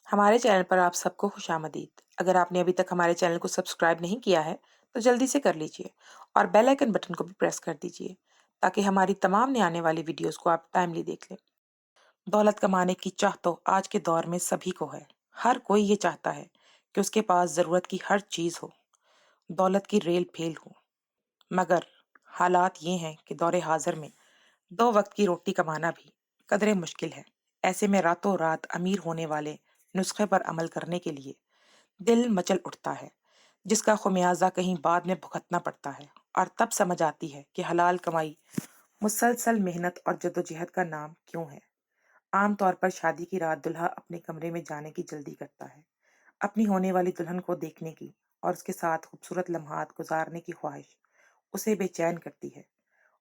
हमारे चैनल पर आप सबको खुश आमदीद। अगर आपने अभी तक हमारे चैनल को सब्सक्राइब नहीं किया है तो जल्दी से कर लीजिए और बेल आइकन बटन को भी प्रेस कर दीजिए ताकि हमारी तमाम नई आने वाली वीडियोस को आप टाइमली देख लें। दौलत कमाने की चाह तो आज के दौर में सभी को है। हर कोई ये चाहता है कि उसके पास जरूरत की हर चीज हो, दौलत की रेल फेल हो। मगर हालात ये हैं कि दौरे हाजिर में दो वक्त की रोटी कमाना भी कदरे मुश्किल है। ऐसे में रातों रात अमीर होने वाले नुस्खे पर अमल करने के लिए दिल मचल उठता है, जिसका खुमियाजा कहीं बाद में भुगतना पड़ता है। और तब समझ आती है कि हलाल कमाई, मुसलसल मेहनत और जद्दोजहद का नाम क्यों है। आमतौर पर शादी की रात दुल्हा अपने कमरे में जाने की जल्दी करता है, अपनी होने वाली दुल्हन को देखने की और उसके साथ खूबसूरत लम्हात गुजारने की ख्वाहिश उसे बेचैन करती है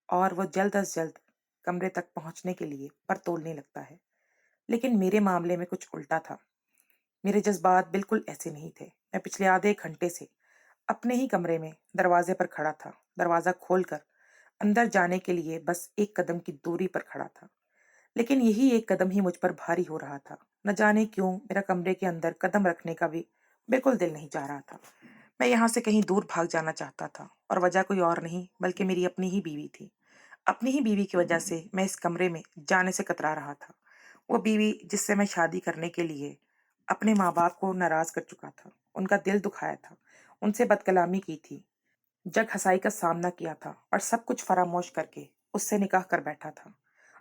और वो जल्द अज जल्द कमरे तक पहुंचने के लिए पर तोलने लगता है। लेकिन मेरे मामले में कुछ उल्टा था। मेरे जज्बात बिल्कुल ऐसे नहीं थे। मैं पिछले आधे घंटे से अपने ही कमरे में दरवाजे पर खड़ा था, दरवाजा खोलकर अंदर जाने के लिए बस एक कदम की दूरी पर खड़ा था। लेकिन यही एक कदम ही मुझ पर भारी हो रहा था। न जाने क्यों मेरा कमरे के अंदर कदम रखने का भी बिल्कुल दिल नहीं चाह रहा था। मैं यहाँ से कहीं दूर भाग जाना चाहता था और वजह कोई और नहीं बल्कि मेरी अपनी ही बीवी थी। अपनी ही बीवी की वजह से मैं इस कमरे में जाने से कतरा रहा था। वो बीवी जिससे मैं शादी करने के लिए अपने माँ बाप को नाराज कर चुका था, उनका दिल दुखाया था, उनसे बदकलामी की थी, जग हंसाई का सामना किया था और सब कुछ फरामोश करके उससे निकाह कर बैठा था।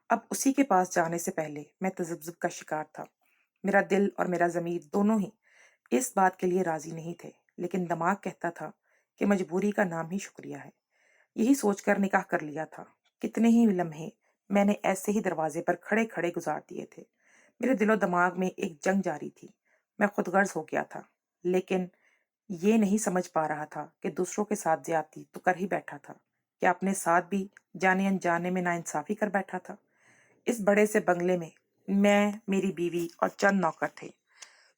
अब उसी के पास जाने से पहले मैं तजब्जुब का शिकार था। मेरा दिल और मेरा ज़मीर दोनों ही इस बात के लिए राजी नहीं थे, लेकिन दिमाग कहता था कि मजबूरी का नाम ही शुक्रिया है। यही सोचकर निकाह कर लिया था। कितने ही लम्हे मैंने ऐसे ही दरवाजे पर खड़े खड़े गुजार दिए थे। मेरे दिलो दिमाग में एक जंग जारी थी। मैं खुदगर्ज हो गया था, लेकिन ये नहीं समझ पा रहा था कि दूसरों के साथ ज्यादती तो कर ही बैठा था, क्या अपने साथ भी जाने अनजाने में नाइंसाफी कर बैठा था। इस बड़े से बंगले में मैं, मेरी बीवी और चंद नौकर थे।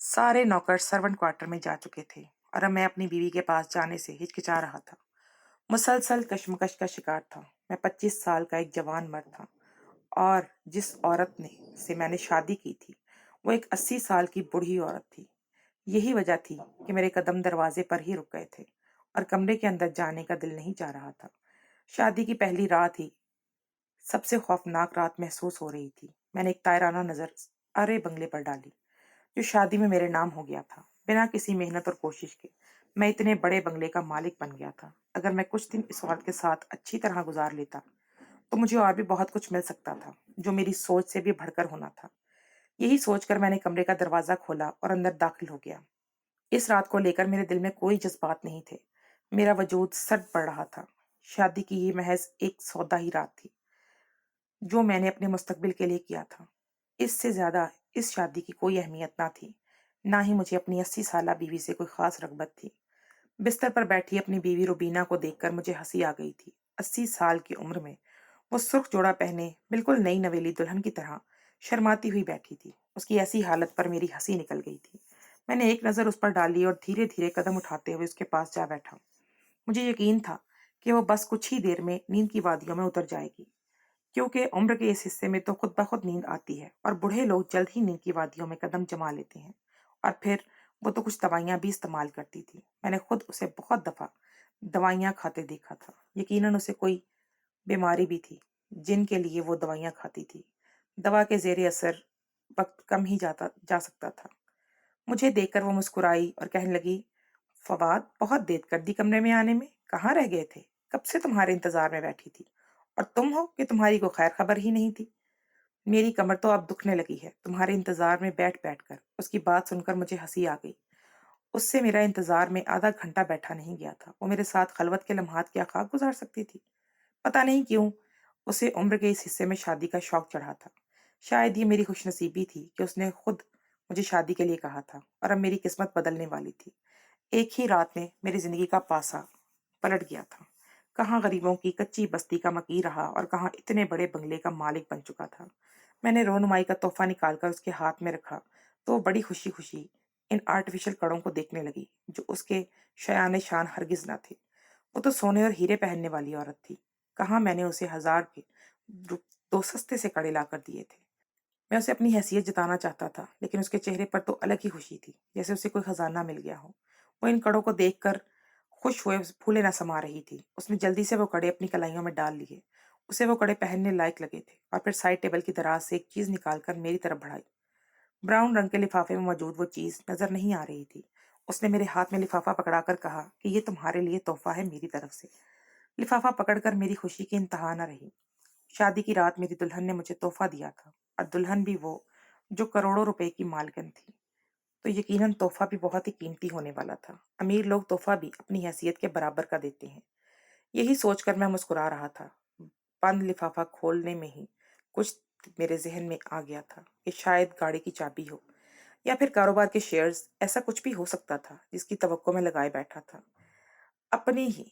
सारे नौकर सर्वेंट क्वार्टर में जा चुके थे और अब मैं अपनी बीवी के पास जाने से हिचकिचा रहा था। मुसलसल कशमकश का शिकार था। मैं 25 साल का एक जवान मर्द था और जिस औरत ने से मैंने शादी की थी वो एक 80 साल की बूढ़ी औरत थी। यही वजह थी कि मेरे कदम दरवाजे पर ही रुक गए थे और कमरे के अंदर जाने का दिल नहीं चाह रहा था। शादी की पहली रात ही सबसे खौफनाक रात महसूस हो रही थी। मैंने एक तायराना नजर अरे बंगले पर डाली जो शादी में मेरे नाम हो गया था। बिना किसी मेहनत और कोशिश के मैं इतने बड़े बंगले का मालिक बन गया था। अगर मैं कुछ दिन इस औरत के साथ अच्छी तरह गुजार लेता तो मुझे और भी बहुत कुछ मिल सकता था, जो मेरी सोच से भी बढ़कर होना था। यही सोचकर मैंने कमरे का दरवाजा खोला और अंदर दाखिल हो गया। इस रात को लेकर मेरे दिल में कोई जज्बात नहीं थे। मेरा वजूद सट पड़ रहा था। शादी की ये महज एक सौदा ही रात थी जो मैंने अपने मुस्तकबिल के लिए किया था। इससे ज्यादा इस शादी की कोई अहमियत ना थी। ना ही मुझे अपनी 80 साला बीवी से कोई खास रगबत थी। बिस्तर पर बैठी अपनी बीवी रुबीना को देखकर मुझे हंसी आ गई थी। 80 साल की उम्र में वो सुर्ख जोड़ा पहने बिल्कुल नई नवेली दुल्हन की तरह शर्माती हुई बैठी थी। उसकी ऐसी हालत पर मेरी हंसी निकल गई थी। मैंने एक नजर उस पर डाली और धीरे धीरे कदम उठाते हुए उसके पास जा बैठा। मुझे यकीन था कि वो बस कुछ ही देर में नींद की वादियों में उतर जाएगी, क्योंकि उम्र के इस हिस्से में तो खुद ब खुद नींद आती है और बूढ़े लोग जल्द ही नींद की वादियों में कदम जमा लेते हैं। और फिर वो तो कुछ दवाइयां भी इस्तेमाल करती थी। मैंने खुद उसे बहुत दफा दवाइयां खाते देखा था। यकीनन उसे कोई बीमारी भी थी जिनके लिए वो दवाइयां खाती थी। दवा के जेर असर वक्त कम ही जा सकता था। मुझे देखकर वो मुस्कुराई और कहने लगी, फवाद, बहुत देर कर दी कमरे में आने में, कहाँ रह गए थे? कब से तुम्हारे इंतजार में बैठी थी और तुम हो कि तुम्हारी को खैर खबर ही नहीं थी। मेरी कमर तो अब दुखने लगी है तुम्हारे इंतजार में बैठ बैठ कर। उसकी बात सुनकर मुझे हंसी आ गई। उससे मेरा इंतजार में आधा घंटा बैठा नहीं गया था। वो मेरे साथ खलवत के लम्हात क्या खाक गुजार सकती थी। पता नहीं क्यों उसे उम्र के इस हिस्से में शादी का शौक चढ़ा था। शायद ये मेरी खुशनसीबी थी कि उसने खुद मुझे शादी के लिए कहा था और अब मेरी किस्मत बदलने वाली थी। एक ही रात में मेरी जिंदगी का पासा पलट गया था। कहाँ गरीबों की कच्ची बस्ती का मकीर रहा और कहाँ इतने बड़े बंगले का मालिक बन चुका था। मैंने रोनुमाई का तोहफा निकालकर उसके हाथ में रखा तो वो बड़ी खुशी खुशी इन आर्टिफिशियल कड़ों को देखने लगी जो उसके शयान शान हरगिज न थे। वो तो सोने और हीरे पहनने वाली औरत थी। कहाँ मैंने उसे हजार के दो सस्ते से कड़े ला कर दिए थे। मैं उसे अपनी हैसियत जताना चाहता था, लेकिन उसके चेहरे पर तो अलग ही खुशी थी, जैसे उसे कोई खजाना मिल गया हो। वो इन कड़ों को देखकर खुश हुए फूले न समा रही थी। उसने जल्दी से वो कड़े अपनी कलाइयों में डाल लिए। उसे वो कड़े पहनने लायक लगे थे और फिर साइड टेबल की दराज से एक चीज निकालकर मेरी तरफ बढ़ाई। ब्राउन रंग के लिफाफे में मौजूद वो चीज नजर नहीं आ रही थी। उसने मेरे हाथ में लिफाफा पकड़ाकर कहा कि ये तुम्हारे लिए तोहफा है मेरी तरफ से। लिफाफा पकड़कर मेरी खुशी की इंतहा न रही। शादी की रात मेरी दुल्हन ने मुझे तोहफा दिया था, और दुल्हन भी वो जो करोड़ों रुपए की मालकिन थी, तो यकीनन तोहफा भी बहुत ही कीमती होने वाला था। अमीर लोग तोहफा भी अपनी हैसियत के बराबर का देते हैं। यही सोचकर मैं मुस्कुरा रहा था। बंद लिफाफा खोलने में ही कुछ मेरे जहन में आ गया था कि शायद गाड़ी की चाबी हो, या फिर कारोबार के शेयर्स। ऐसा कुछ भी हो सकता था जिसकी तवक्को में लगाए बैठा था। अपनी ही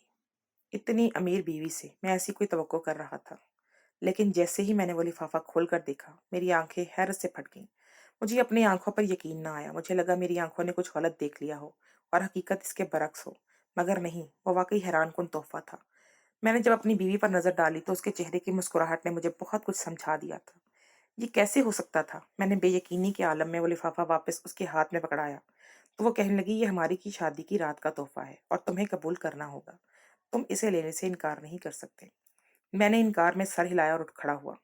इतनी अमीर बीवी से मैं ऐसी कोई तवक्को कर रहा था। लेकिन जैसे ही मैंने वो लिफाफा खोलकर देखा, मेरी आंखें हैरत से फट गईं। मुझे अपनी आंखों पर यकीन ना आया। मुझे लगा मेरी आंखों ने कुछ गलत देख लिया हो और हकीकत इसके बरक्स हो। मगर नहीं, वो वाकई हैरानकुन तोहफा था। मैंने जब अपनी बीवी पर नजर डाली तो उसके चेहरे की मुस्कुराहट ने मुझे बहुत कुछ समझा दिया था। ये कैसे हो सकता था? मैंने बेयकीनी के आलम में वो लिफाफा वापस उसके हाथ में पकड़ाया, तो वो कहने लगी, ये हमारी की शादी की रात का तोहफा है और तुम्हें कबूल करना होगा। तुम इसे लेने से इनकार नहीं कर सकते। मैंने इनकार में सर हिलाया और उठ खड़ा हुआ।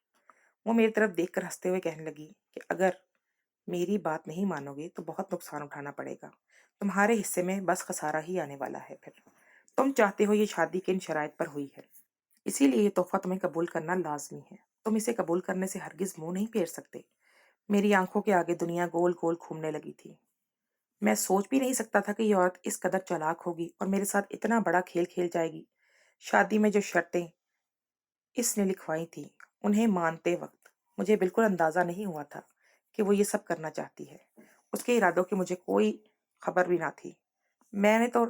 वो मेरी तरफ देखकर हंसते हुए कहने लगी कि अगर मेरी बात नहीं मानोगे तो बहुत नुकसान उठाना पड़ेगा। तुम्हारे हिस्से में बस खसारा ही आने वाला है। फिर तुम चाहते हो ये शादी किन शराइत पर हुई है, इसीलिए ये तोहफा तुम्हें कबूल करना लाजमी है। तुम इसे कबूल करने से हरगिज मुंह नहीं फेर सकते। मेरी आंखों के आगे दुनिया गोल गोल घूमने लगी थी। मैं सोच भी नहीं सकता था कि ये औरत इस कदर चालाक होगी और मेरे साथ इतना बड़ा खेल खेल जाएगी। शादी में जो शर्तें इसने लिखवाई थी, उन्हें मानते वक्त मुझे बिल्कुल अंदाजा नहीं हुआ था कि वो ये सब करना चाहती है। उसके इरादों की मुझे कोई खबर भी ना थी। मैंने तो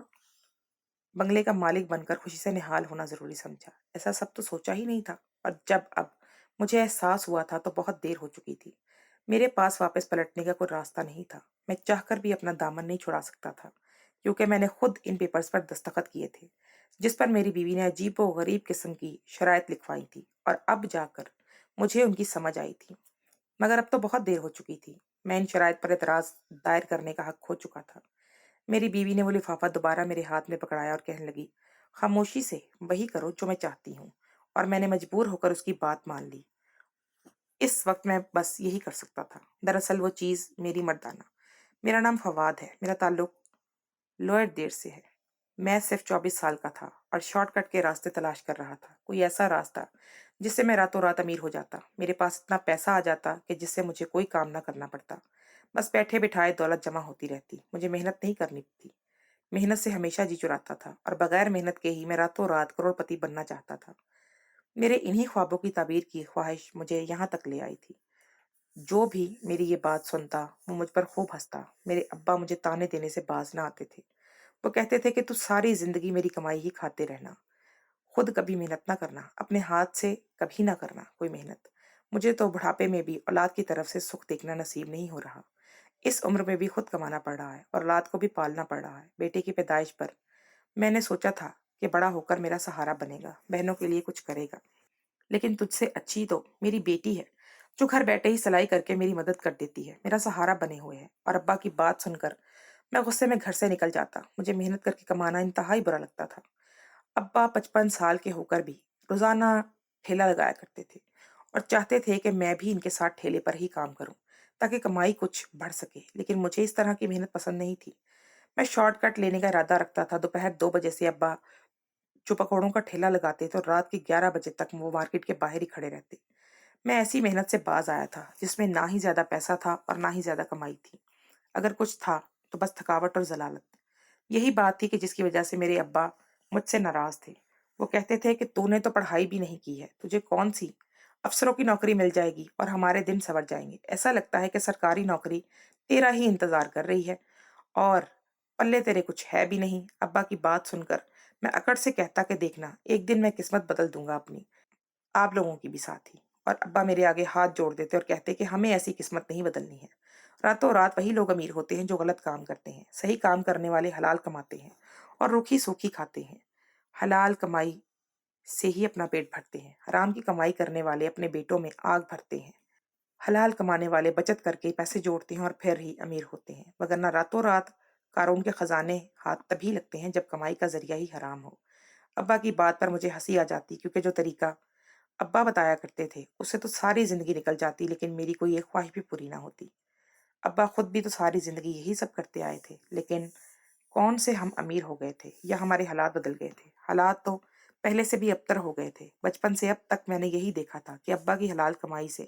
बंगले का मालिक बनकर खुशी से निहाल होना जरूरी समझा। ऐसा सब तो सोचा ही नहीं था। और जब अब मुझे एहसास हुआ था तो बहुत देर हो चुकी थी। मेरे पास वापस पलटने का कोई रास्ता नहीं था। मैं चाहकर भी अपना दामन नहीं छुड़ा सकता था, क्योंकि मैंने खुद इन पेपर्स पर दस्तखत किए थे, जिस पर मेरी बीवी ने अजीब व गरीब किस्म की शराइत लिखवाई थी। और अब जाकर मुझे उनकी समझ आई थी। मगर अब तो बहुत देर हो चुकी थी। मैं इन शराइत पर एतराज दायर करने का हक खो चुका था। मेरी बीवी ने वो लिफाफा दोबारा मेरे हाथ में पकड़ाया और कहने लगी, खामोशी से वही करो जो मैं चाहती हूँ। और मैंने मजबूर होकर उसकी बात मान ली। इस वक्त मैं बस यही कर सकता था। दरअसल वो चीज मेरी मर्दाना। मेरा नाम फवाद है। मेरा ताल्लुक लोअर देर से है। मैं सिर्फ 24 साल का था और शॉर्टकट के रास्ते तलाश कर रहा था। कोई ऐसा रास्ता जिससे मैं रातों रात अमीर हो जाता। मेरे पास इतना पैसा आ जाता कि जिससे मुझे कोई काम ना करना पड़ता। बस बैठे बिठाए दौलत जमा होती रहती। मुझे मेहनत नहीं करनी थी। मेहनत से हमेशा जी चुराता था और बगैर मेहनत के ही मैं रातों रात करोड़पति बनना चाहता था। मेरे इन्हीं ख्वाबों की ताबीर की ख्वाहिश मुझे यहाँ तक ले आई थी। जो भी मेरी ये बात सुनता वो मुझ पर खूब हंसता। मेरे अब्बा मुझे ताने देने से बाज ना आते थे। वो कहते थे कि तू सारी जिंदगी मेरी कमाई ही खाते रहना, खुद कभी मेहनत ना करना, अपने हाथ से कभी ना करना कोई मेहनत। मुझे तो बुढ़ापे में भी औलाद की तरफ से सुख देखना नसीब नहीं हो रहा। इस उम्र में भी खुद कमाना पड़ रहा है और औलाद को भी पालना पड़ रहा है। बेटे की पैदाइश पर मैंने सोचा था कि बड़ा होकर मेरा सहारा बनेगा, बहनों के लिए कुछ करेगा। लेकिन तुझसे अच्छी तो मेरी बेटी है, जो घर बैठे ही सिलाई करके मेरी मदद कर देती है, मेरा सहारा बने हुए है। और अब्बा की बात सुनकर मैं गुस्से में घर से निकल जाता। मुझे मेहनत करके कमाना इंतहाई बुरा लगता था। अब्बा 55 साल के होकर भी रोजाना ठेला लगाया करते थे और चाहते थे कि मैं भी इनके साथ ठेले पर ही काम करूं, ताकि कमाई कुछ बढ़ सके। लेकिन मुझे इस तरह की मेहनत पसंद नहीं थी। मैं शॉर्टकट लेने का इरादा रखता था। दोपहर 2 बजे से अब्बा जो पकौड़ों का ठेला लगाते तो रात के 11 बजे तक वो मार्केट के बाहर ही खड़े रहते। मैं ऐसी मेहनत से बाज आया था जिसमें ना ही ज्यादा पैसा था और ना ही ज्यादा कमाई थी। अगर कुछ था तो बस थकावट और जलालत। यही बात थी कि जिसकी वजह से मेरे अब्बा मुझसे नाराज थे। वो कहते थे कि तूने तो पढ़ाई भी नहीं की है, तुझे कौन सी अफसरों की नौकरी मिल जाएगी और हमारे दिन सवर जाएंगे। ऐसा लगता है कि सरकारी नौकरी तेरा ही इंतजार कर रही है और पल्ले तेरे कुछ है भी नहीं। अब्बा की बात सुनकर मैं अकड़ से कहता कि देखना, एक दिन मैं किस्मत बदल दूंगा अपनी, आप लोगों की भी साथ ही। और अब्बा मेरे आगे हाथ जोड़ देते और कहते कि हमें ऐसी किस्मत नहीं बदलनी है। रातों रात वही लोग अमीर होते हैं जो गलत काम करते हैं। सही काम करने वाले हलाल कमाते हैं और रूखी सूखी खाते हैं। हलाल कमाई से ही अपना पेट भरते हैं। हराम की कमाई करने वाले अपने पेटों में आग भरते हैं। حلال کمانے والے بچت کر کے پیسے جوڑتے ہیں اور پھر ہی امیر ہوتے ہیں، وگرنہ راتوں رات قارون کے خزانے ہاتھ تبھی لگتے ہیں جب کمائی کا ذریعہ ہی حرام ہو۔ ابا کی بات پر مجھے ہنسی آ جاتی، کیونکہ جو طریقہ ابا بتایا کرتے تھے اس سے تو ساری زندگی نکل جاتی، لیکن میری کوئی ایک خواہش بھی پوری نہ ہوتی۔ ابا خود بھی تو ساری زندگی یہی سب کرتے آئے تھے، لیکن کون سے ہم امیر ہو گئے تھے یا ہمارے حالات بدل گئے تھے؟ حالات تو پہلے سے بھی ابتر ہو گئے تھے۔ بچپن سے اب تک میں نے یہی دیکھا تھا کہ ابا کی حلال کمائی سے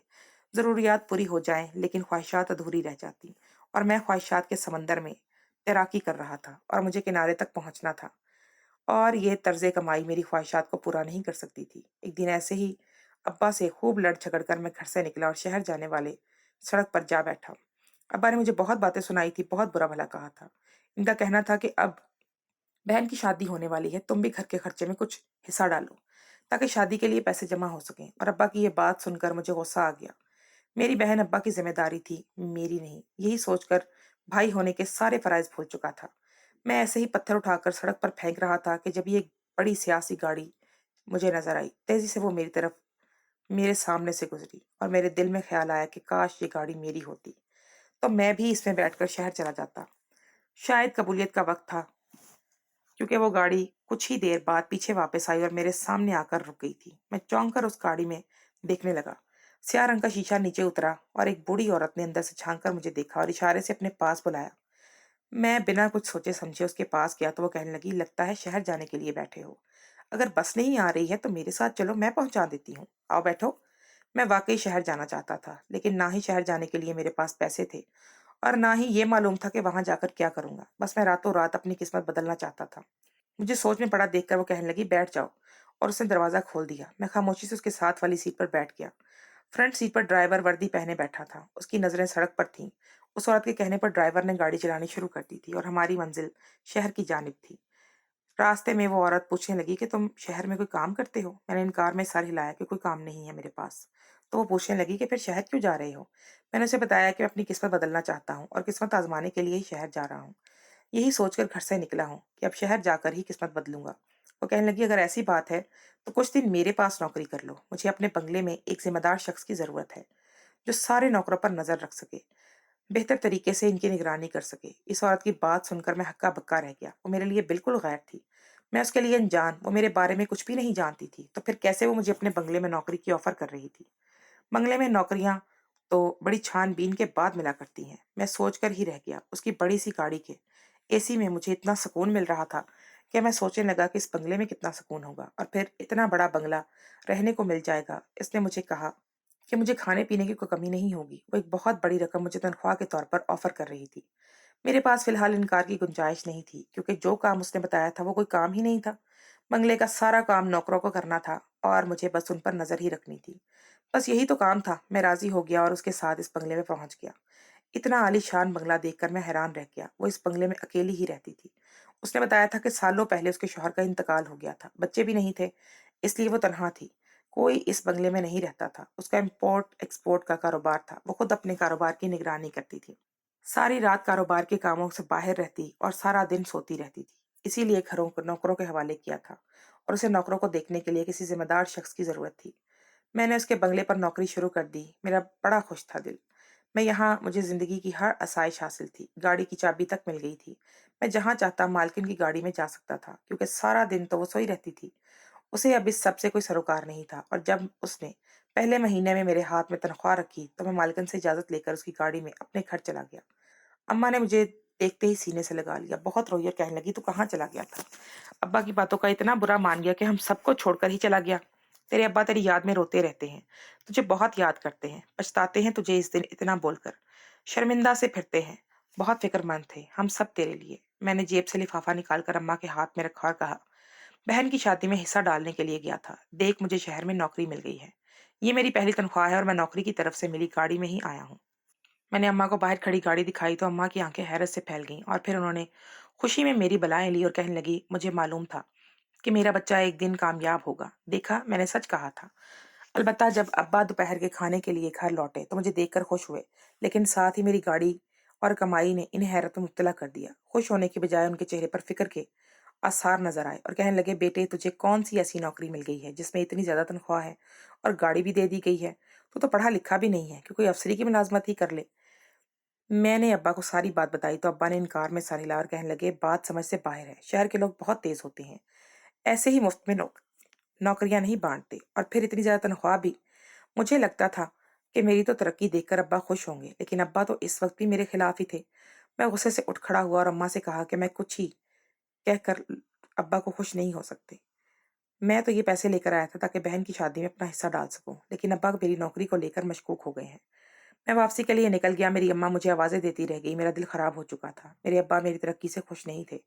ضروریات پوری ہو جائیں، لیکن خواہشات ادھوری رہ جاتی، اور میں خواہشات کے سمندر میں تیراکی کر رہا تھا اور مجھے کنارے تک پہنچنا تھا، اور یہ طرز کمائی میری خواہشات کو پورا نہیں کر سکتی تھی۔ ایک دن ایسے ہی ابا سے خوب لڑ جھگڑ کر میں گھر سے نکلا اور شہر جانے والے سڑک پر جا بیٹھا۔ ابا نے مجھے بہت باتیں سنائی تھی، بہت برا بھلا کہا تھا۔ ان کا کہنا تھا کہ اب بہن کی شادی ہونے والی ہے، تم بھی گھر کے خرچے میں کچھ حصہ ڈالو تاکہ شادی کے لیے پیسے جمع ہو سکیں، اور ابا کی یہ بات سن کر مجھے غصہ آ گیا۔ میری بہن ابا کی ذمہ داری تھی، میری نہیں۔ یہی سوچ کر بھائی ہونے کے سارے فرائض بھول چکا تھا۔ میں ایسے ہی پتھر اٹھا کر سڑک پر پھینک رہا تھا کہ جب یہ ایک بڑی سیاسی گاڑی مجھے نظر آئی۔ تیزی سے وہ میرے سامنے سے گزری، اور میرے دل میں خیال آیا کہ کاش یہ گاڑی میری ہوتی تو میں بھی اس میں بیٹھ کر شہر چلا جاتا۔ شاید قبولیت کا وقت تھا، کیونکہ وہ گاڑی کچھ ہی دیر بعد پیچھے واپس آئی اور میرے سامنے آ کر رک گئی تھی۔ میں چونک کر اس گاڑی میں دیکھنے لگا۔ سیاہ رنگ کا شیشہ نیچے اترا اور ایک بوڑھی عورت نے اندر سے جھانک کر مجھے دیکھا اور اشارے سے اپنے پاس بلایا۔ میں بنا کچھ سوچے سمجھے اس کے پاس گیا تو وہ کہنے لگی، لگتا ہے شہر جانے کے لیے بیٹھے ہو۔ اگر بس نہیں آ رہی ہے تو میرے ساتھ چلو، میں پہنچا دیتی ہوں، آؤ بیٹھو۔ میں واقعی شہر جانا چاہتا تھا، لیکن نہ ہی شہر جانے کے لیے میرے پاس پیسے تھے اور نہ ہی یہ معلوم تھا کہ وہاں جا کر کیا کروں گا۔ بس میں راتوں رات اپنی قسمت بدلنا چاہتا تھا۔ مجھے سوچ میں پڑا دیکھ کر وہ کہنے لگی، بیٹھ جاؤ، اور اس نے دروازہ کھول دیا۔ میں خاموشی سے اس کے ساتھ والی سیٹ پر بیٹھ گیا۔ فرنٹ سیٹ پر ڈرائیور وردی پہنے بیٹھا تھا، اس کی نظریں سڑک پر تھیں۔ اس عورت کے کہنے پر ڈرائیور نے گاڑی چلانی شروع کر دی تھی اور ہماری منزل شہر کی جانب تھی۔ راستے میں وہ عورت پوچھنے لگی کہ تم شہر میں کوئی کام کرتے ہو؟ میں نے انکار میں سر ہلایا کہ کوئی کام نہیں ہے میرے پاس۔ تو وہ پوچھنے لگی کہ پھر شہر کیوں جا رہے ہو؟ میں نے اسے بتایا کہ میں اپنی قسمت بدلنا چاہتا ہوں اور قسمت آزمانے کے لیے ہی شہر جا رہا ہوں۔ یہی سوچ کر گھر سے نکلا ہوں کہ اب شہر جا کر ہی قسمت بدلوں گا۔ وہ کہنے لگی، اگر ایسی بات ہے تو کچھ دن میرے پاس نوکری کر لو۔ مجھے اپنے بنگلے میں ایک ذمہ دار شخص کی ضرورت ہے جو سارے نوکروں پر نظر رکھ سکے، بہتر طریقے سے ان کی نگرانی کر سکے۔ اس عورت کی بات سن کر میں ہکا بکا رہ گیا۔ وہ میرے لیے بالکل غیر تھی، میں اس کے لیے انجان، وہ میرے بارے میں کچھ بھی نہیں جانتی تھی، تو پھر کیسے وہ مجھے اپنے بنگلے میں نوکری کی آفر کر رہی تھی؟ بنگلے میں نوکریاں تو بڑی چھان بین کے بعد ملا کرتی ہیں۔ میں سوچ کر ہی رہ گیا۔ اس کی بڑی سی گاڑی کے اے سی میں مجھے اتنا سکون مل رہا تھا کہ میں سوچنے لگا کہ اس بنگلے میں کتنا سکون ہوگا، اور پھر اتنا بڑا بنگلہ رہنے کو مل جائے گا۔ اس نے مجھے کہا کہ مجھے کھانے پینے کی کوئی کمی نہیں ہوگی۔ وہ ایک بہت بڑی رقم مجھے تنخواہ کے طور پر آفر کر رہی تھی۔ میرے پاس فی الحال انکار کی گنجائش نہیں تھی، کیونکہ جو کام اس نے بتایا تھا وہ کوئی کام ہی نہیں تھا۔ بنگلے کا سارا کام نوکروں کو کرنا تھا اور مجھے بس ان پر نظر ہی رکھنی تھی۔ بس یہی تو کام تھا۔ میں راضی ہو گیا اور اس کے ساتھ اس بنگلے میں پہنچ گیا۔ اتنا عالی شان بنگلہ دیکھ کر میں حیران رہ گیا۔ وہ اس بنگلے میں اکیلی ہی رہتی تھی۔ اس نے بتایا تھا کہ سالوں پہلے اس کے شوہر کا انتقال ہو گیا تھا، بچے بھی نہیں تھے، اس لیے وہ تنہا تھی۔ کوئی اس بنگلے میں نہیں رہتا تھا۔ اس کا امپورٹ ایکسپورٹ کا کاروبار تھا۔ وہ خود اپنے کاروبار کی نگرانی کرتی تھی، ساری رات کاروبار کے کاموں سے باہر رہتی اور سارا دن سوتی رہتی تھی۔ اسی لیے گھروں کو نوکروں کے حوالے کیا تھا، اور اسے نوکروں کو دیکھنے کے لیے کسی ذمہ دار شخص کی ضرورت تھی۔ میں نے اس کے بنگلے پر نوکری شروع کر دی۔ میرا بڑا خوش تھا دل۔ میں یہاں مجھے زندگی کی ہر آسائش حاصل تھی۔ گاڑی کی چابی تک مل گئی تھی۔ میں جہاں چاہتا مالکن کی گاڑی میں جا سکتا تھا، کیونکہ سارا دن تو وہ سوئی رہتی تھی۔ اسے اب اس سب سے کوئی سروکار نہیں تھا، اور جب اس نے پہلے مہینے میں میرے ہاتھ میں تنخواہ رکھی تو میں مالکن سے اجازت لے کر اس کی گاڑی میں اپنے گھر چلا گیا۔ اماں نے مجھے دیکھتے ہی سینے سے لگا لیا، بہت روئی اور کہنے لگی، تو کہاں چلا گیا تھا؟ ابا کی باتوں کا اتنا برا مان گیا کہ ہم سب کو چھوڑ کر ہی چلا گیا۔ تیرے ابا تیری یاد میں روتے رہتے ہیں، تجھے بہت یاد کرتے ہیں، پچھتاتے ہیں تجھے اس دن اتنا بول کر، شرمندہ سے پھرتے ہیں، بہت فکر مند تھے ہم سب تیرے لیے۔ میں نے جیب سے لفافہ نکال کر اماں کے ہاتھ میں رکھا اور کہا، بہن کی شادی میں حصہ ڈالنے کے لیے گیا تھا، دیکھ مجھے شہر میں نوکری مل گئی ہے۔ یہ میری پہلی تنخواہ ہے اور میں نوکری کی طرف سے ملی گاڑی میں ہی آیا ہوں۔ میں نے اماں کو باہر کھڑی گاڑی دکھائی تو اماں کی آنکھیں حیرت سے پھیل گئیں، اور پھر انہوں نے خوشی میں میری بلائیں لی اور کہنے لگی، مجھے معلوم تھا کہ میرا بچہ ایک دن کامیاب ہوگا، دیکھا میں نے سچ کہا تھا۔ البتہ جب ابا دوپہر کے کھانے کے لیے گھر لوٹے تو مجھے دیکھ کر خوش ہوئے، لیکن ساتھ ہی میری گاڑی اور کمائی نے انہیں حیرت میں مبتلا کر دیا۔ خوش ہونے کے بجائے ان کے چہرے پر فکر کے آثار نظر آئے اور کہنے لگے، بیٹے تجھے کون سی ایسی نوکری مل گئی ہے جس میں اتنی زیادہ تنخواہ ہے اور گاڑی بھی دے دی گئی ہے؟ तो पढ़ा लिखा भी नहीं है कि कोई अफसरी की मुलाजमत ही कर ले। मैंने अब्बा को सारी बात बताई तो अब्बा ने इनकार में सर हिला और कहने लगे, बात समझ से बाहर है, शहर के लोग बहुत तेज होते हैं, ऐसे ही मुफ्त में नौकरियां नहीं बांटते, और फिर इतनी ज्यादा तनख्वाह भी। मुझे लगता था कि मेरी तो तरक्की देखकर अब्बा खुश होंगे, लेकिन अब्बा तो इस वक्त भी मेरे खिलाफ ही थे। मैं गुस्से से उठ खड़ा हुआ और अम्मा से कहा कि मैं कुछ ही कहकर अब्बा को खुश नहीं हो सकते। मैं तो ये पैसे लेकर आया था ताकि बहन की शादी में अपना हिस्सा डाल सकूं, लेकिन अब्बा मेरी नौकरी को लेकर मशकूक हो गए हैं। मैं वापसी के लिए निकल गया, मेरी अम्मा मुझे आवाजें देती रह गई। मेरा दिल खराब हो चुका था। मेरे अब्बा मेरी तरक्की से खुश नहीं थे।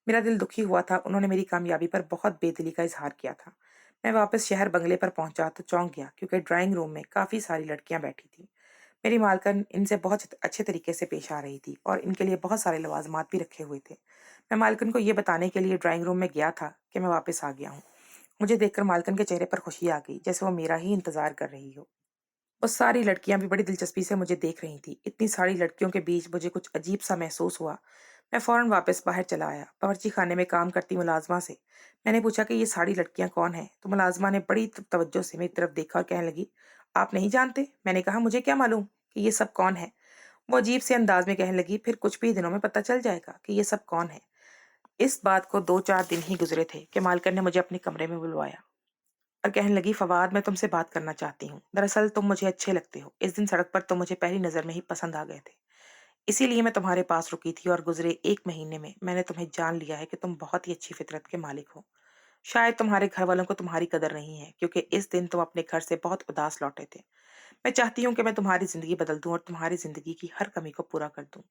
मेरा दिल दुखी हुआ था। उन्होंने मेरी कामयाबी पर बहुत बेदिली का इजहार किया था। मैं वापस शहर बंगले पर पहुंचा तो चौंक गया, क्योंकि ड्राइंग रूम में काफी सारी लड़कियां बैठी थी। मेरी मालकिन इनसे बहुत अच्छे तरीके से पेश आ रही थी और इनके लिए बहुत सारे लवाजमात भी रखे हुए थे। मैं मालकिन को ये बताने के लिए ड्राइंग रूम में गया था कि मैं वापस आ गया हूँ। मुझे देखकर मालकिन के चेहरे पर खुशी आ गई, जैसे वो मेरा ही इंतजार कर रही हो। वो सारी लड़कियां भी बड़ी दिलचस्पी से मुझे देख रही थी। इतनी सारी लड़कियों के बीच मुझे कुछ अजीब सा महसूस हुआ। मैं फौरन वापस बाहर चला आया। बावर्ची खाने में काम करती मुलाजमा से मैंने पूछा कि ये सारी लड़कियां कौन हैं, तो मुलाजमा ने बड़ी तवज्जो से मेरी तरफ देखा और कहने लगी, आप नहीं जानते? मैंने कहा, मुझे क्या मालूम कि ये सब कौन है। वो अजीब से अंदाज में कहने लगी, फिर कुछ भी दिनों में पता चल जाएगा कि ये सब कौन है। इस बात को 2-4 दिन ही गुजरे थे कि मालकिन ने मुझे अपने कमरे में बुलवाया और कहने लगी, फवाद, मैं तुमसे बात करना चाहती हूँ। दरअसल तुम मुझे अच्छे लगते हो। इस दिन सड़क पर तुम मुझे पहली नजर में ही पसंद आ गए थे, इसीलिए मैं तुम्हारे पास रुकी थी, और गुजरे 1 महीने में मैंने तुम्हें जान लिया है कि तुम बहुत ही अच्छी फितरत के मालिक हो। शायद तुम्हारे घर वालों को तुम्हारी कदर नहीं है, क्योंकि इस दिन तुम अपने घर से बहुत उदास लौटे थे। मैं चाहती हूँ कि मैं तुम्हारी जिंदगी बदल दूं और तुम्हारी जिंदगी की हर कमी को पूरा कर दूं।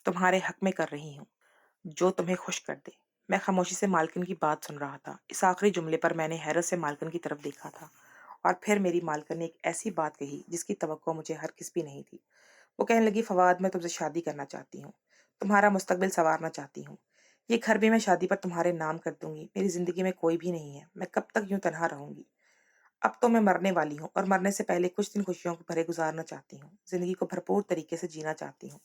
तुम्हारे हक में कर रही हूँ जो तुम्हें खुश कर दे। मैं खामोशी से मालकिन की बात सुन रहा था। इस आखिरी जुमले पर मैंने हैरत से मालकिन की तरफ देखा था, और फिर मेरी मालकिन ने एक ऐसी बात कही जिसकी तवक्को मुझे हरगिज़ भी नहीं थी। वो कहने लगी, फवाद, मैं तुमसे शादी करना चाहती हूँ, तुम्हारा मुस्तकबिल संवारना चाहती हूँ। ये घर भी मैं शादी पर तुम्हारे नाम कर दूंगी। मेरी जिंदगी में कोई भी नहीं है, मैं कब तक यूं तनहा रहूंगी। अब तो मैं मरने वाली हूँ, और मरने से पहले कुछ दिन खुशियों को भरे गुजारना चाहती हूँ। जिंदगी को भरपूर तरीके से जीना चाहती हूँ।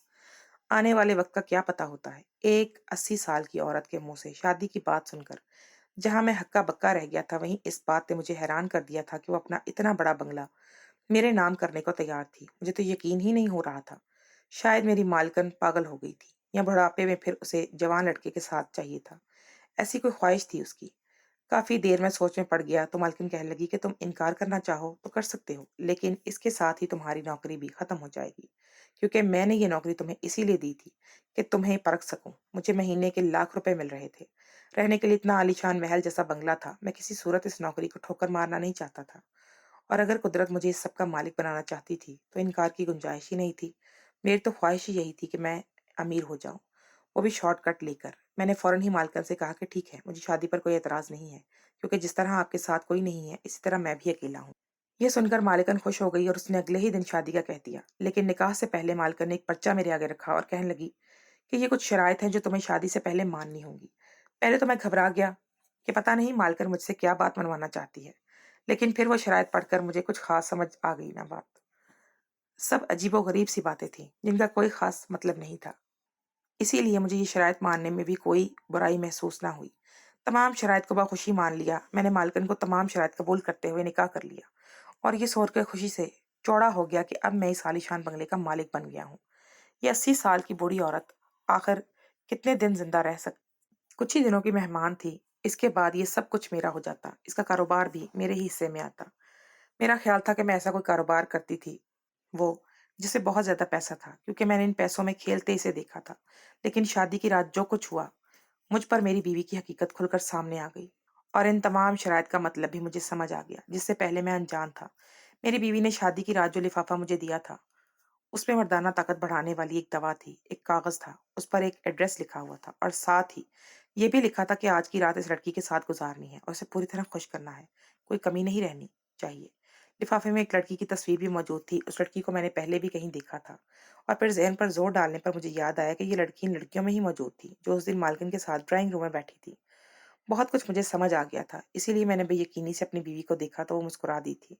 आने वाले वक्त का क्या पता होता है। एक 80 साल की औरत के मुंह से शादी की बात सुनकर जहां मैं हक्का बक्का रह गया था, वहीं इस बात ने मुझे हैरान कर दिया था कि वो अपना इतना बड़ा बंगला मेरे नाम करने को तैयार थी। मुझे तो यकीन ही नहीं हो रहा था। शायद मेरी मालकिन पागल हो गई थी, या बुढ़ापे में फिर उसे जवान लड़के के साथ चाहिए था। ऐसी कोई ख्वाहिश थी उसकी। काफी देर में सोच में पड़ गया तो मालकिन कहने लगी कि तुम इनकार करना चाहो तो कर सकते हो, लेकिन इसके साथ ही तुम्हारी नौकरी भी खत्म हो जाएगी, क्योंकि मैंने ये नौकरी तुम्हें इसीलिए दी थी कि तुम्हें परख सकूं। मुझे महीने के लाख रुपए मिल रहे थे, रहने के लिए इतना आलीशान महल जैसा बंगला था। मैं किसी सूरत इस नौकरी को ठोकर मारना नहीं चाहता था, और अगर कुदरत मुझे इस सब का मालिक बनाना चाहती थी तो इनकार की गुंजाइश ही नहीं थी। मेरी तो ख्वाहिश ही यही थी कि मैं अमीर हो जाऊं, वो भी शॉर्टकट लेकर। मैंने फौरन ही मालकिन से कहा कि ठीक है, मुझे शादी पर कोई एतराज नहीं है, क्योंकि जिस तरह आपके साथ कोई नहीं है, इसी तरह मैं भी अकेला हूँ। यह सुनकर मालकिन खुश हो गई और उसने अगले ही दिन शादी का कह दिया। लेकिन निकाह से पहले मालकिन ने एक पर्चा मेरे आगे रखा और कहने लगी कि ये कुछ शराइत हैं जो तुम्हें शादी से पहले माननी होंगी। पहले तो मैं घबरा गया कि पता नहीं मालकिन मुझसे क्या बात मनवाना चाहती है, लेकिन फिर वो शराइत पढ़कर मुझे कुछ खास समझ आ गई ना बात। सब अजीबो गरीब सी बातें थीं, जिनका कोई खास मतलब नहीं था। इसीलिए मुझे ये शराइत मानने में भी कोई बुराई महसूस ना हुई। तमाम शराइत को बखुशी मान लिया। मैंने मालकिन को तमाम शराइत कबूल करते हुए निकाह कर लिया, और ये सोचकर खुशी से चौड़ा हो गया कि अब मैं इस आलीशान बंगले का मालिक बन गया हूँ। ये 80 साल की बूढ़ी औरत आखिर कितने दिन जिंदा रह सक कुछ ही दिनों की मेहमान थी। इसके बाद ये सब कुछ मेरा हो जाता, इसका कारोबार भी मेरे ही हिस्से में आता। मेरा ख्याल था कि मैं ऐसा कोई कारोबार करती थी, वो जिसे बहुत ज्यादा पैसा था, क्योंकि मैंने इन पैसों में खेलते इसे देखा था। लेकिन शादी की रात जो कुछ हुआ, मुझ पर मेरी बीवी की हकीकत खुलकर सामने आ गई, और इन तमाम शराइत का मतलब भी मुझे समझ आ गया, जिससे पहले मैं अनजान था। मेरी बीवी ने शादी की रात जो लिफाफा मुझे दिया था, उसमें मर्दाना ताकत बढ़ाने वाली एक दवा थी। एक कागज था, उस पर एक एड्रेस लिखा हुआ था, और साथ ही ये भी लिखा था कि आज की रात इस लड़की के साथ गुजारनी है और उसे पूरी तरह खुश करना है, कोई कमी नहीं रहनी चाहिए। लिफाफे में एक लड़की की तस्वीर भी मौजूद थी। उस लड़की को मैंने पहले भी कहीं देखा था, और फिर जहन पर जोर डालने पर मुझे याद आया कि ये लड़की इन लड़कियों में ही मौजूद थी जो उस दिन मालकिन के साथ ड्राइंग रूम में बैठी थी। बहुत कुछ मुझे समझ आ गया था, इसीलिए मैंने बेयकीनी से अपनी बीवी को देखा तो वो मुस्कुरा दी थी।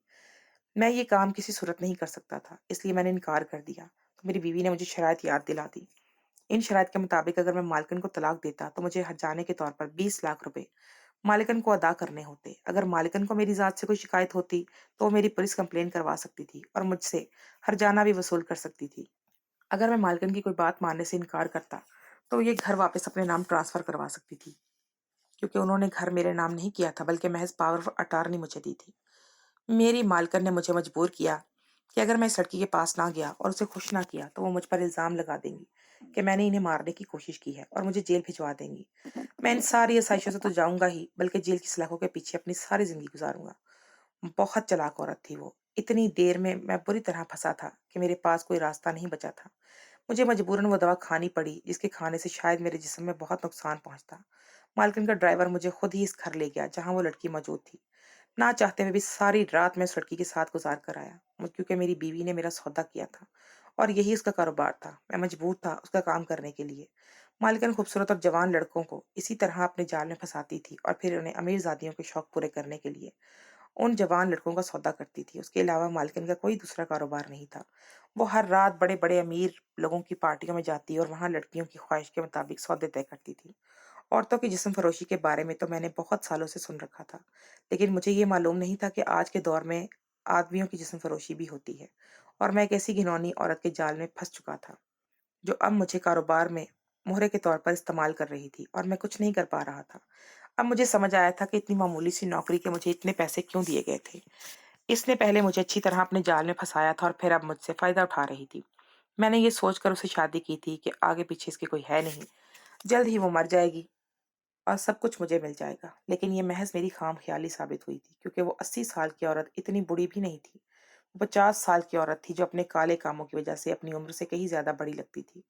मैं ये काम किसी सूरत नहीं कर सकता था, इसलिए मैंने इनकार कर दिया। तो मेरी बीवी ने मुझे शराइत याद दिला दी। इन शराइत के मुताबिक अगर मैं मालकिन को तलाक देता तो मुझे हर्जाने के तौर पर 20 लाख रुपए मालिकन को अदा करने होते। अगर मालिकन को मेरी ज़ात से कोई शिकायत होती, तो वो मेरी पुलिस कंप्लेन करवा सकती थी और मुझसे हर्जाना भी वसूल कर सकती थी। अगर मैं मालिकन की कोई बात मानने से इनकार करता, तो ये घर वापस अपने नाम ट्रांसफ़र करवा सकती थी, क्योंकि उन्होंने घर मेरे नाम नहीं किया था, बल्कि महज़ पावर ऑफ अटॉर्नी मुझे दी थी। मेरी मालकिन ने मुझे मजबूर किया कि अगर मैं इस लड़की के पास ना गया और उसे खुश ना किया, तो वो मुझ पर इल्ज़ाम लगा देंगी कि मैंने इन्हें मारने की कोशिश की है और मुझे जेल भिजवा देंगी। मैं इन सारी आसाइशों से तो जाऊँगा ही, बल्कि जेल की सलाखों के पीछे अपनी सारी ज़िंदगी गुज़ारूँगा। बहुत चालाक औरत थी वो। इतनी देर में मैं बुरी तरह फँसा था कि मेरे पास कोई रास्ता नहीं बचा था। मुझे मजबूरन वो दवा खानी पड़ी, जिसके खाने से शायद मेरे जिस्म में बहुत नुकसान पहुँचता। मालकिन का ड्राइवर मुझे खुद ही इस घर ले गया, जहाँ वो लड़की मौजूद थी। ना चाहते हुए भी सारी रात मैं उस लड़की के साथ गुजार कर आया, क्योंकि मेरी बीवी ने मेरा सौदा किया था और यही उसका कारोबार था। मैं मजबूर था उसका काम करने के लिए। मालकिन खूबसूरत और जवान लड़कों को इसी तरह अपने जाल में फंसाती थी और फिर उन्हें अमीरजादियों के शौक पूरे करने के लिए उन जवान लड़कों का सौदा करती थी। उसके अलावा मालकिन का कोई दूसरा कारोबार नहीं था। वो हर रात बड़े-बड़े अमीर लोगों की पार्टियों में जाती और वहाँ लड़कियों की ख्वाहिश के मुताबिक सौदे तय करती थी। औरतों की जिस्म फरोशी के बारे में तो मैंने बहुत सालों से सुन रखा था, लेकिन मुझे ये मालूम नहीं था कि आज के दौर में आदमियों की जिस्म फरोशी भी होती है और मैं एक ऐसी घिनौनी औरत के जाल में फंस चुका था, जो अब मुझे कारोबार में मोहरे के तौर पर इस्तेमाल कर रही थी और मैं कुछ नहीं कर पा रहा था। अब मुझे समझ आया था कि इतनी मामूली सी नौकरी के मुझे इतने पैसे क्यों दिए गए थे। इसने पहले मुझे अच्छी तरह अपने जाल में फंसाया था और फिर अब मुझसे फायदा उठा रही थी। मैंने ये सोचकर उससे शादी की थी कि आगे पीछे इसके कोई है नहीं, जल्द ही वो मर जाएगी और सब कुछ मुझे मिल जाएगा। लेकिन ये महज मेरी खामख्याली साबित हुई थी, क्योंकि वो 80 साल की औरत इतनी बुढ़ी भी नहीं थी। वो 50 साल की औरत थी, जो अपने काले कामों की वजह से अपनी उम्र से कहीं ज्यादा बड़ी लगती थी।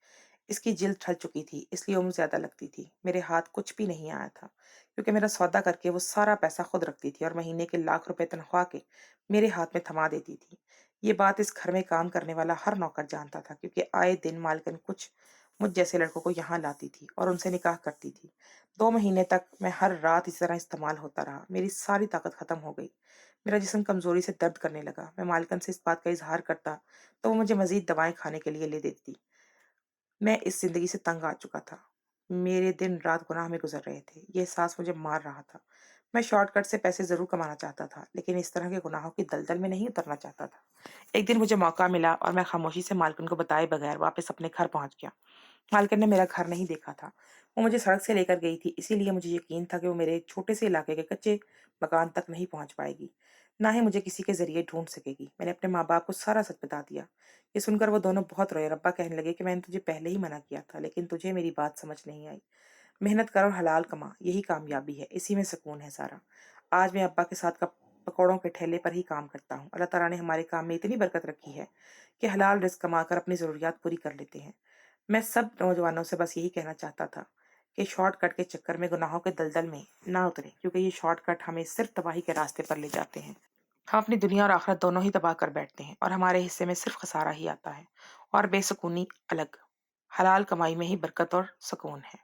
इसकी जिल्द ढल चुकी थी, इसलिए उम्र ज्यादा लगती थी। मेरे हाथ कुछ भी नहीं आया था, क्योंकि मेरा सौदा करके वो सारा पैसा खुद रखती थी और महीने के लाख रुपए तनख्वाह के मेरे हाथ में थमा देती थी। ये बात इस घर में काम करने वाला हर नौकर जानता था, क्योंकि आए दिन मालकिन कुछ मुझ जैसे लड़कों को यहाँ लाती थी और उनसे निकाह करती थी। 2 महीने तक मैं हर रात इस तरह इस्तेमाल होता रहा। मेरी सारी ताकत खत्म हो गई। मेरा जिस्म कमजोरी से दर्द करने लगा। मैं मालकिन से इस बात का इजहार करता, तो वो मुझे मजीद दवाएं खाने के लिए ले देती। मैं इस जिंदगी से तंग आ चुका था। मेरे दिन रात गुनाह में गुजर रहे थे। ये एहसास मुझे मार रहा था। मैं शॉर्टकट से पैसे जरूर कमाना चाहता था, लेकिन इस तरह के गुनाहों की दलदल में नहीं उतरना चाहता था। एक दिन मुझे मौका मिला और मैं खामोशी से मालकिन को बताए बगैर वापस अपने घर पहुंच गया। मालकिन ने मेरा घर नहीं देखा था। वो मुझे सड़क से लेकर गई थी, इसीलिए मुझे यकीन था कि वो मेरे छोटे से इलाके के कच्चे मकान तक नहीं पहुंच पाएगी, ना ही मुझे किसी के जरिए ढूंढ सकेगी। मैंने अपने माँ बाप को सारा सच बता दिया। ये सुनकर वो दोनों बहुत रोए। रब्बा कहने लगे कि मैंने तुझे पहले ही मना किया था, लेकिन तुझे मेरी बात समझ नहीं आई। मेहनत कर और हलाल कमा, यही कामयाबी है, इसी में सुकून है सारा। आज मैं अब्बा के साथ पकौड़ों के ठेले पर ही काम करता हूँ। अल्लाह ताला ने हमारे काम में इतनी बरकत रखी है कि हलाल रिस्क कमाकर अपनी ज़रूरियात पूरी कर लेते हैं। मैं सब नौजवानों से बस यही कहना चाहता था कि शॉर्टकट के चक्कर में गुनाहों के दलदल में ना उतरें, क्योंकि ये शॉर्टकट हमें सिर्फ तबाही के रास्ते पर ले जाते हैं। हम अपनी दुनिया और आखिरत दोनों ही तबाह कर बैठते हैं और हमारे हिस्से में सिर्फ खसारा ही आता है और बेसुकूनी अलग। हलाल कमाई में ही बरकत और सुकून है।